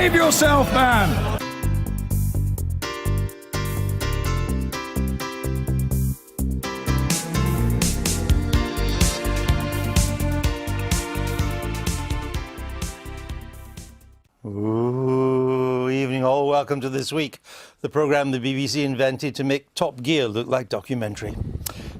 Behave yourself, man! Ooh, evening all. Welcome to This Week, the programme the BBC invented to make Top Gear look like documentary.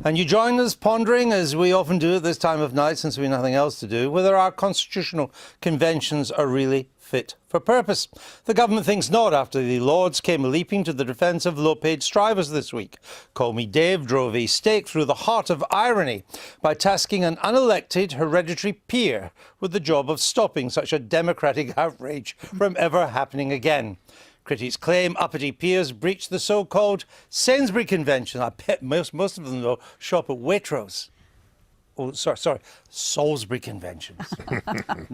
And you join us pondering, as we often do at this time of night since we have nothing else to do, whether our constitutional conventions are really fit for purpose. The government thinks not, after the Lords came leaping to the defence of low-paid strivers this week. Call Me Dave drove a stake through the heart of irony by tasking an unelected hereditary peer with the job of stopping such a democratic outrage from ever happening again. Critics claim uppity peers breached the so-called Sainsbury Convention. I bet most of them, though, shop at Waitrose. Oh, sorry, Salisbury Conventions,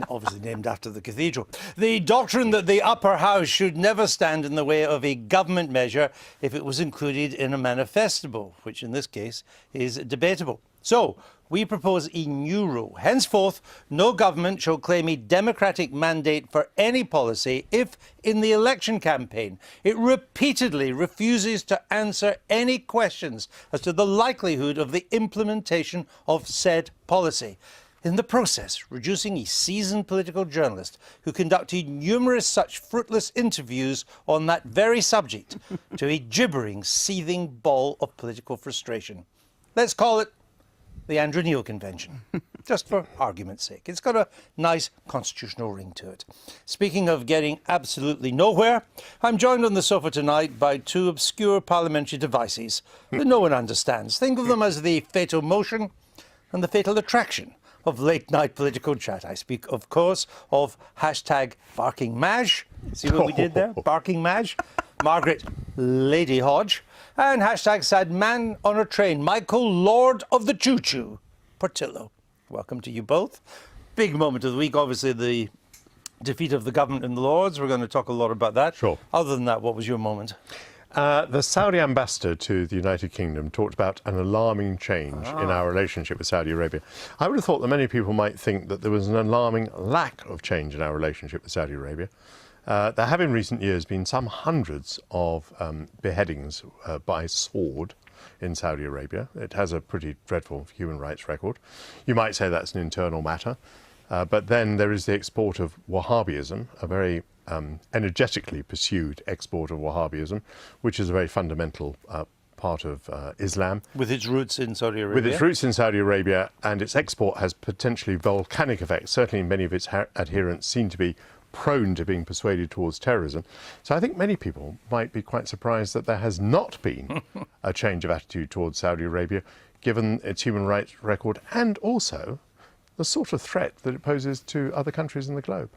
obviously named after the cathedral. The doctrine that the upper house should never stand in the way of a government measure if it was included in a manifestable, which in this case is debatable. So, we propose a new rule. Henceforth, no government shall claim a democratic mandate for any policy if, in the election campaign, it repeatedly refuses to answer any questions as to the likelihood of the implementation of said policy. In the process, reducing a seasoned political journalist who conducted numerous such fruitless interviews on that very subject to a gibbering, seething ball of political frustration. Let's call it the Andrew Neil Convention, just for argument's sake. It's got a nice constitutional ring to it. Speaking of getting absolutely nowhere, I'm joined on the sofa tonight by two obscure parliamentary devices that no one understands. Think of them as the fatal motion and the fatal attraction of late-night political chat. I speak, of course, of hashtag Barking Madge. See what we did there? Barking Madge. Margaret Lady Hodge. And hashtag Sad Man on a Train, Michael Lord of the Choo Choo Portillo. Welcome to you both. Big moment of the week, obviously, the defeat of the government in the Lords. We're going to talk a lot about that. Sure. Other than that, what was your moment? The Saudi ambassador to the United Kingdom talked about an alarming change in our relationship with Saudi Arabia. I would have thought that many people might think that there was an alarming lack of change in our relationship with Saudi Arabia. There have in recent years been some hundreds of beheadings by sword in Saudi Arabia. It has a pretty dreadful human rights record. You might say that's an internal matter. But then there is the export of Wahhabism, a very energetically pursued export of Wahhabism, which is a very fundamental part of Islam. With its roots in Saudi Arabia? With its roots in Saudi Arabia, and its export has potentially volcanic effects. Certainly many of its adherents seem to be prone to being persuaded towards terrorism. So I think many people might be quite surprised that there has not been a change of attitude towards Saudi Arabia, given its human rights record and also the sort of threat that it poses to other countries in the globe.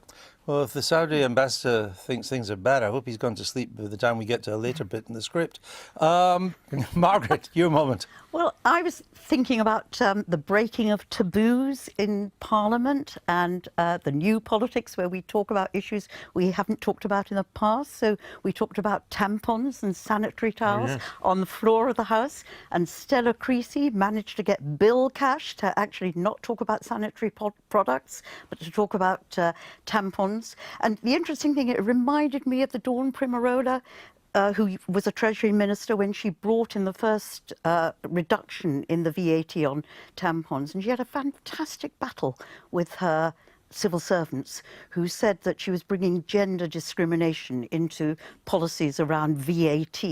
Well, if the Saudi ambassador thinks things are bad, I hope he's gone to sleep by the time we get to a later bit in the script. Margaret, your moment. Well, I was thinking about the breaking of taboos in Parliament and the new politics where we talk about issues we haven't talked about in the past. So we talked about tampons and sanitary towels on the floor of the House, and Stella Creasy managed to get Bill Cash to actually not talk about sanitary products, but to talk about tampons. And the interesting thing, it reminded me of the Dawn Primarola, who was a Treasury Minister when she brought in the first reduction in the VAT on tampons. And she had a fantastic battle with her civil servants who said that she was bringing gender discrimination into policies around VAT.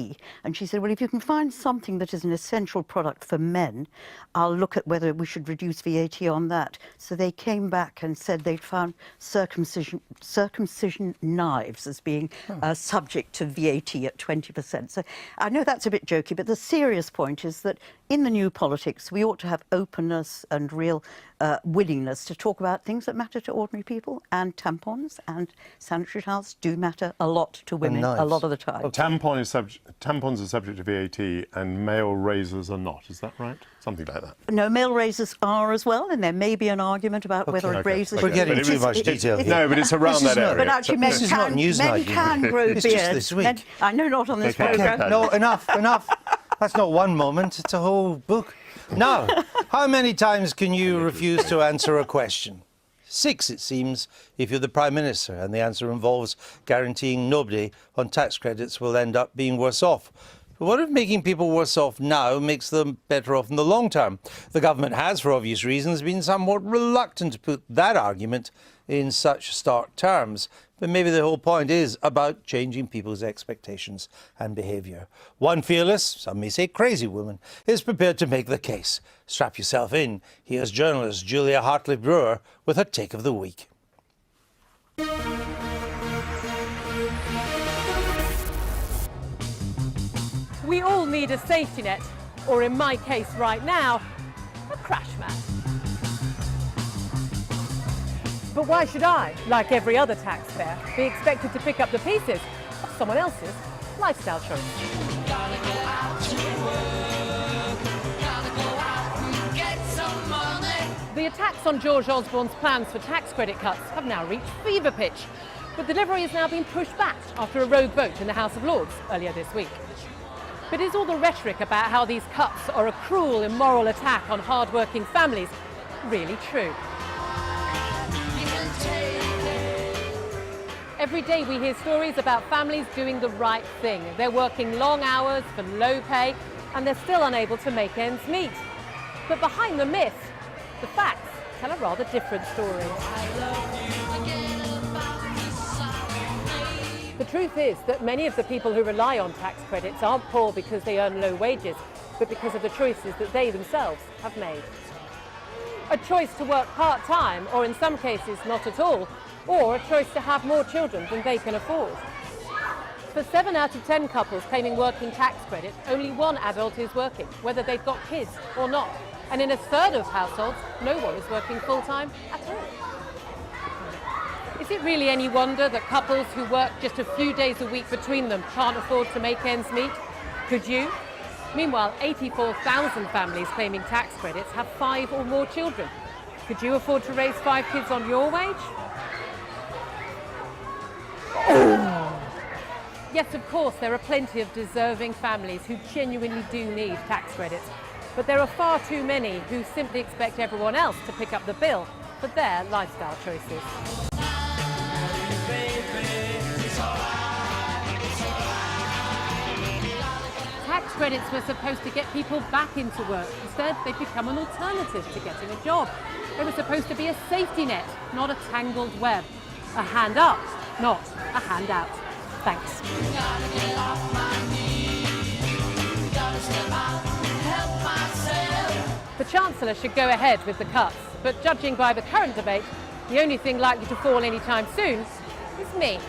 And she said, well, if you can find something that is an essential product for men, I'll look at whether we should reduce VAT on that. So they came back and said they'd found circumcision knives as being subject to VAT at 20%. So I know that's a bit jokey, but the serious point is that in the new politics, we ought to have openness and real willingness to talk about things that matter to ordinary people, and tampons and sanitary towels do matter a lot to women a lot of the time. Well, tampons are subject to VAT and male razors are not, is that right? Something like that. No, male razors are as well, and there may be an argument about whether a razor... We're getting too much detail here. No, but it's around that area. But actually, men can grow beards. It's just this week. I know, not on this programme. No, enough. That's not one moment, it's a whole book. Now, how many times can you refuse to answer a question? 6, it seems, if you're the Prime Minister, and the answer involves guaranteeing nobody on tax credits will end up being worse off. But what if making people worse off now makes them better off in the long term? The government has, for obvious reasons, been somewhat reluctant to put that argument in such stark terms. But maybe the whole point is about changing people's expectations and behaviour. One fearless, some may say crazy woman, is prepared to make the case. Strap yourself in. Here's journalist Julia Hartley Brewer with her take of the week. We all need a safety net, or in my case right now, a crash mat. But why should I, like every other taxpayer, be expected to pick up the pieces of someone else's lifestyle choice? The attacks on George Osborne's plans for tax credit cuts have now reached fever pitch, but delivery has now been pushed back after a rogue vote in the House of Lords earlier this week. But is all the rhetoric about how these cuts are a cruel, immoral attack on hard-working families really true? Every day we hear stories about families doing the right thing. They're working long hours for low pay, and they're still unable to make ends meet. But behind the myth, the facts tell a rather different story. The truth is that many of the people who rely on tax credits aren't poor because they earn low wages, but because of the choices that they themselves have made. A choice to work part-time, or in some cases not at all, or a choice to have more children than they can afford. For 7 out of 10 couples claiming working tax credit, only one adult is working, whether they've got kids or not. And in a third of households, no one is working full-time at all. Is it really any wonder that couples who work just a few days a week between them can't afford to make ends meet? Could you? Meanwhile, 84,000 families claiming tax credits have 5 or more children. Could you afford to raise 5 kids on your wage? Yes, of course, there are plenty of deserving families who genuinely do need tax credits. But there are far too many who simply expect everyone else to pick up the bill for their lifestyle choices. Tax credits were supposed to get people back into work. Instead, they've become an alternative to getting a job. They were supposed to be a safety net, not a tangled web. A hand up, not a handout. Thanks. The Chancellor should go ahead with the cuts, but judging by the current debate, the only thing likely to fall anytime soon is me.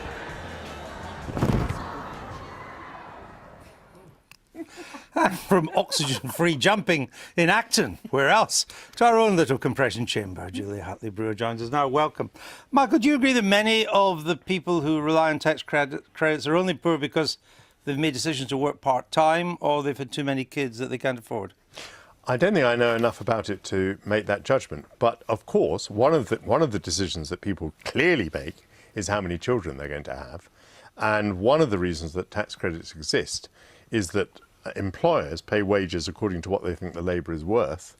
From oxygen-free jumping in Acton, where else, to our own little compression chamber. Julia Hartley Brewer joins us now. Welcome. Michael, do you agree that many of the people who rely on tax credits are only poor because they've made decisions to work part-time, or they've had too many kids that they can't afford? I don't think I know enough about it to make that judgment. But of course, one of the decisions that people clearly make is how many children they're going to have. And one of the reasons that tax credits exist is that employers pay wages according to what they think the labour is worth,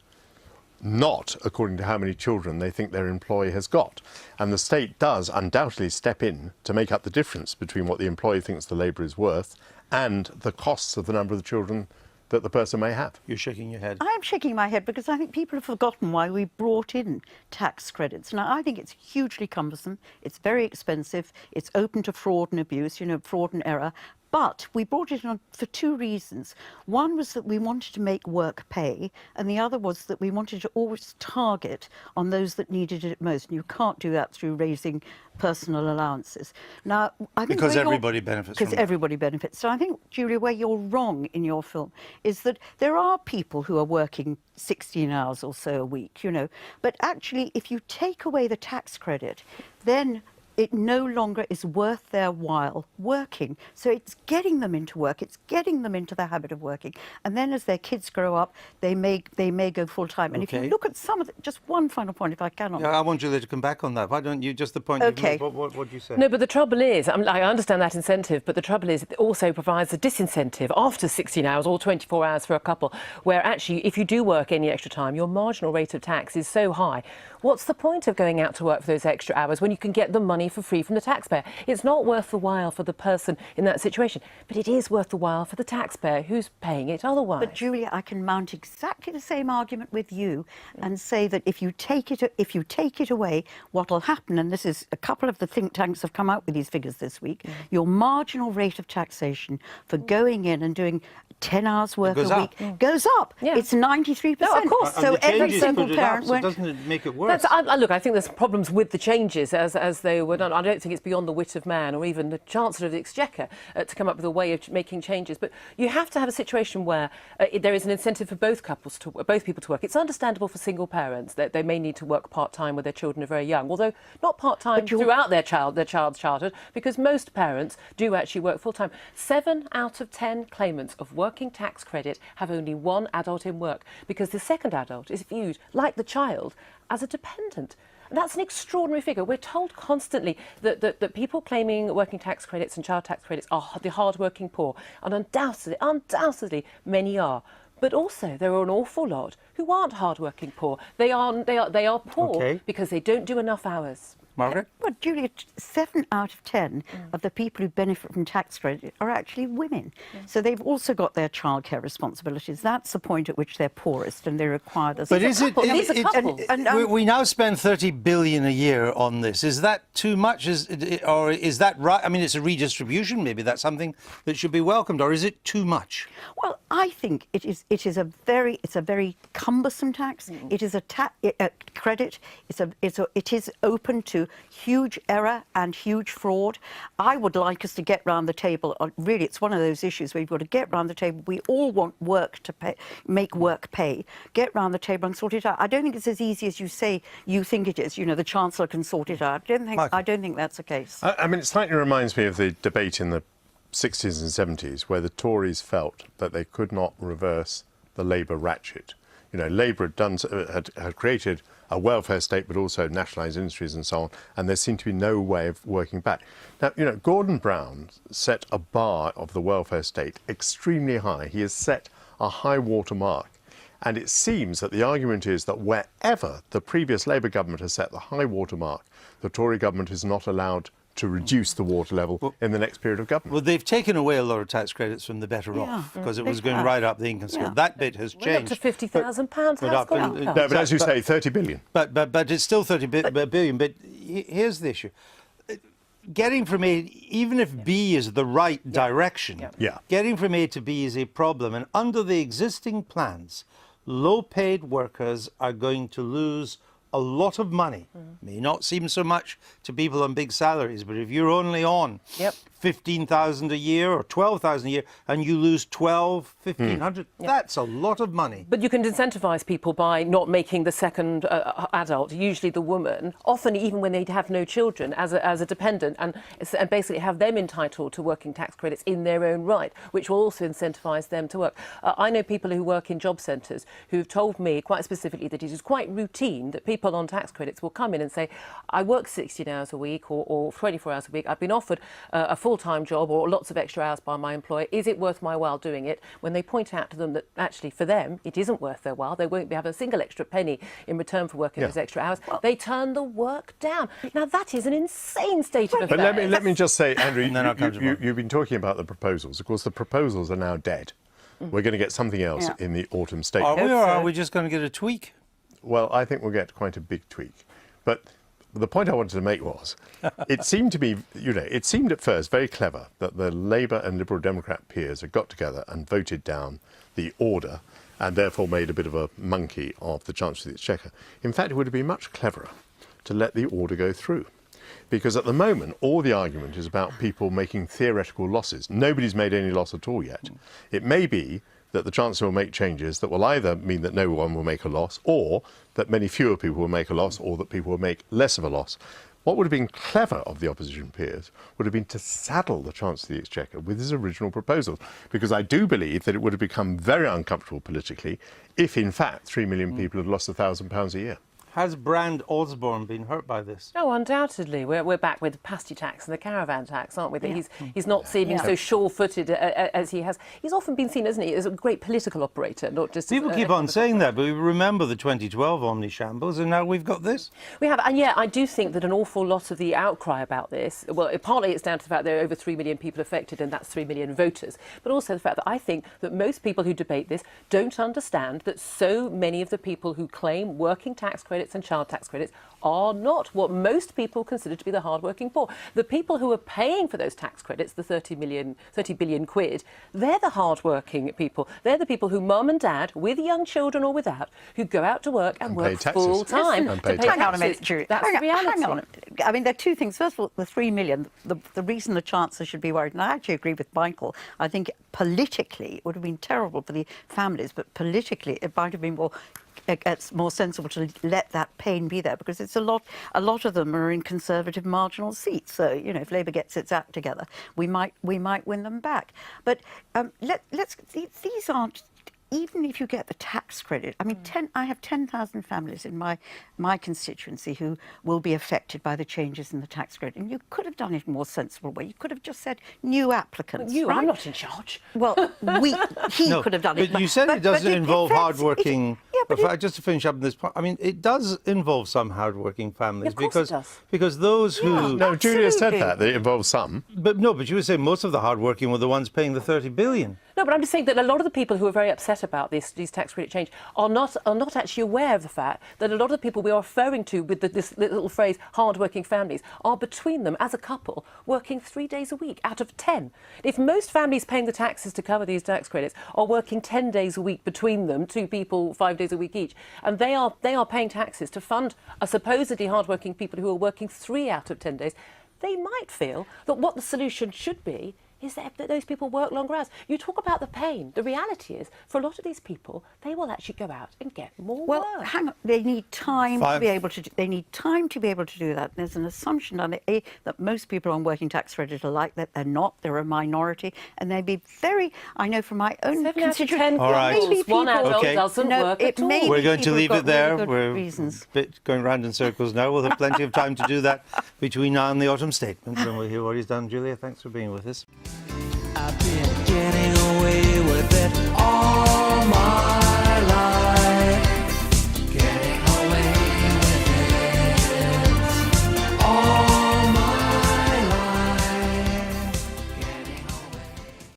not according to how many children they think their employee has got. And the state does undoubtedly step in to make up the difference between what the employee thinks the labour is worth and the costs of the number of the children that the person may have. You're shaking your head. I'm shaking my head because I think people have forgotten why we brought in tax credits. Now, I think it's hugely cumbersome, it's very expensive, it's open to fraud and abuse, fraud and error. But we brought it on for 2 reasons. One was that we wanted to make work pay, and the other was that we wanted to always target on those that needed it most. And you can't do that through raising personal allowances. Now, I think because everybody benefits from it. Because everybody benefits. So I think, Julia, where you're wrong in your film is that there are people who are working 16 hours or so a week, But actually, if you take away the tax credit, then it no longer is worth their while working. So it's getting them into work, it's getting them into the habit of working. And then as their kids grow up, they may go full-time. And if you look at some of the, just one final point, if I can. Yeah, I want Julia to come back on that. Why don't you, just the point you've made, what do you say? No, but the trouble is, I understand that incentive, but the trouble is it also provides a disincentive after 16 hours or 24 hours for a couple, where actually if you do work any extra time, your marginal rate of tax is so high. What's the point of going out to work for those extra hours when you can get the money for free from the taxpayer? It's not worth the while for the person in that situation, but it is worth the while for the taxpayer who's paying it otherwise. But Julia, I can mount exactly the same argument with you and say that if you take it away, what will happen, and this is a couple of the think tanks have come out with these figures this week, your marginal rate of taxation for going in and doing 10 hours worth a week goes up. Yeah. It's 93%. No, of course. So every single parent so doesn't it make it worse? Look, I think there's problems with the changes as they were done. I don't think it's beyond the wit of man or even the Chancellor of the Exchequer to come up with a way of making changes. But you have to have a situation where there is an incentive for both people to work. It's understandable for single parents that they may need to work part-time when their children are very young, although not part-time throughout their child's childhood, because most parents do actually work full-time. 7 out of 10 claimants of working tax credit have only one adult in work, because the second adult is viewed, like the child, as a dependent. And that's an extraordinary figure. We're told constantly that people claiming working tax credits and child tax credits are the hard-working poor, and undoubtedly many are. But also, there are an awful lot who aren't hard-working poor. They are poor because they don't do enough hours. Margaret? Well, Julia, 7 out of 10 of the people who benefit from tax credit are actually women. So they've also got their childcare responsibilities. That's the point at which they're poorest and they require the... But is it... We now spend 30 billion a year on this. Is that too much? Or is that right? I mean, it's a redistribution. Maybe that's something that should be welcomed. Or is it too much? Well, I think it is a very cumbersome tax. It is a credit. It is open to huge error and huge fraud. I would like us to get round the table. Really, it's one of those issues where you've got to get round the table. We all want work to pay, make work pay. Get round the table and sort it out. I don't think it's as easy as you say you think it is. You know, the Chancellor can sort it out. I don't think that's the case. I mean, it slightly reminds me of the debate in the 60s and 70s where the Tories felt that they could not reverse the Labour ratchet. You know, Labour had created a welfare state, but also nationalised industries and so on, and there seemed to be no way of working back. Now, you know, Gordon Brown set a bar of the welfare state extremely high. He has set a high water mark. And it seems that the argument is that wherever the previous Labour government has set the high water mark, the Tory government is not allowed to reduce the water level in the next period of government. Well, they've taken away a lot of tax credits from the better off because it was going right up the income scale. That bit has changed. Up to £50,000. But as you say, 30 billion. But it's still 30 billion. But here's the issue. Getting from A, even if B is the right direction, getting from A to B is a problem. And under the existing plans, low-paid workers are going to lose a lot of money. May not seem so much to people on big salaries, but if you're only on 15,000 a year or 12,000 a year and you lose 1,500, that's a lot of money. But you can incentivise people by not making the second adult, usually the woman, often even when they have no children, as a dependent, and basically have them entitled to working tax credits in their own right, which will also incentivise them to work. I know people who work in job centres who've told me quite specifically that it is quite routine that people on tax credits will come in and say, I work 16 hours a week or 24 hours a week, I've been offered a full-time job or lots of extra hours by my employer, is it worth my while doing it? When they point out to them that actually for them it isn't worth their while, they won't be having a single extra penny in return for working those extra hours, they turn the work down. Now that is an insane state of affairs. But let me just say, Andrew, you've been talking about the proposals. Of course, the proposals are now dead. We're going to get something else in the autumn statement. Are we, or are we just going to get a tweak? Well, I think we'll get quite a big tweak. But the point I wanted to make was, it seemed to me, it seemed at first very clever that the Labour and Liberal Democrat peers had got together and voted down the order and therefore made a bit of a monkey of the Chancellor of the Exchequer. In fact, it would have been much cleverer to let the order go through. Because at the moment, all the argument is about people making theoretical losses. Nobody's made any loss at all yet. It may be that the Chancellor will make changes that will either mean that no one will make a loss, or that many fewer people will make a loss, or that people will make less of a loss. What would have been clever of the opposition peers would have been to saddle the Chancellor of the Exchequer with his original proposals, because I do believe that it would have become very uncomfortable politically if, in fact, 3 million people had lost £1,000 a year. Has Brand Osborne been hurt by this? Oh, undoubtedly. We're back with the pasty tax and the caravan tax, aren't we? That he's not seeming so sure-footed as he has. He's often been seen, isn't he, as a great political operator, not just... People keep on saying that, but we remember the 2012 Omni shambles, and now we've got this. We have, and I do think that an awful lot of the outcry about this, well, partly it's down to the fact there are over 3 million people affected, and that's 3 million voters, but also the fact that I think that most people who debate this don't understand that so many of the people who claim working tax credits and child tax credits are not what most people consider to be the hard-working poor. The people who are paying for those tax credits, the 30 billion quid, they're the hard-working people. They're the people who mum and dad, with young children or without, who go out to work and work full-time. Hang on a minute, Julie. That's the reality. Hang on. I mean, there are two things. First of all, the 3 million, the reason the Chancellor should be worried, and I actually agree with Michael, I think politically it would have been terrible for the families, but politically it might have been more sensible to let that pain be there, because it's a lot of them are in Conservative marginal seats. So, you know, if Labour gets its act together, we might win them back. But these aren't, even if you get the tax credit, I mean, I have 10,000 families in my constituency who will be affected by the changes in the tax credit. And you could have done it in a more sensible way. You could have just said new applicants. Right? I'm not in charge. Well, he could have done it. But you said it doesn't involve hard-working... just to finish up on this point, I mean, it does involve some hard-working families. Of course it does. Because those who... No, Julia said that it involves some. But you would say most of the hard-working were the ones paying the 30 billion. No, but I'm just saying that a lot of the people who are very upset about these tax credit change are not actually aware of the fact that a lot of the people we are referring to with this little phrase hard-working families are between them as a couple working 3 days a week out of 10. If most families paying the taxes to cover these tax credits are working 10 days a week between them, 2 people 5 days a week each, and they are paying taxes to fund a supposedly hard-working people who are working 3 out of 10 days, they might feel that what the solution should be is that those people work longer hours. You talk about the pain. The reality is, for a lot of these people, they will actually go out and get more work. Well, hang on. They need time to be able to. They need time to be able to do that. There's an assumption on it that most people on working tax credit are like that. They're not. They're a minority, and they'd be very. I know from my own constituency. All right. One adult doesn't work at all. We're going to leave it there. We're going round in circles now. We'll have plenty of time to do that between now and the autumn statement, when we'll hear what he's done. Julia, thanks for being with us. I've been getting away with it all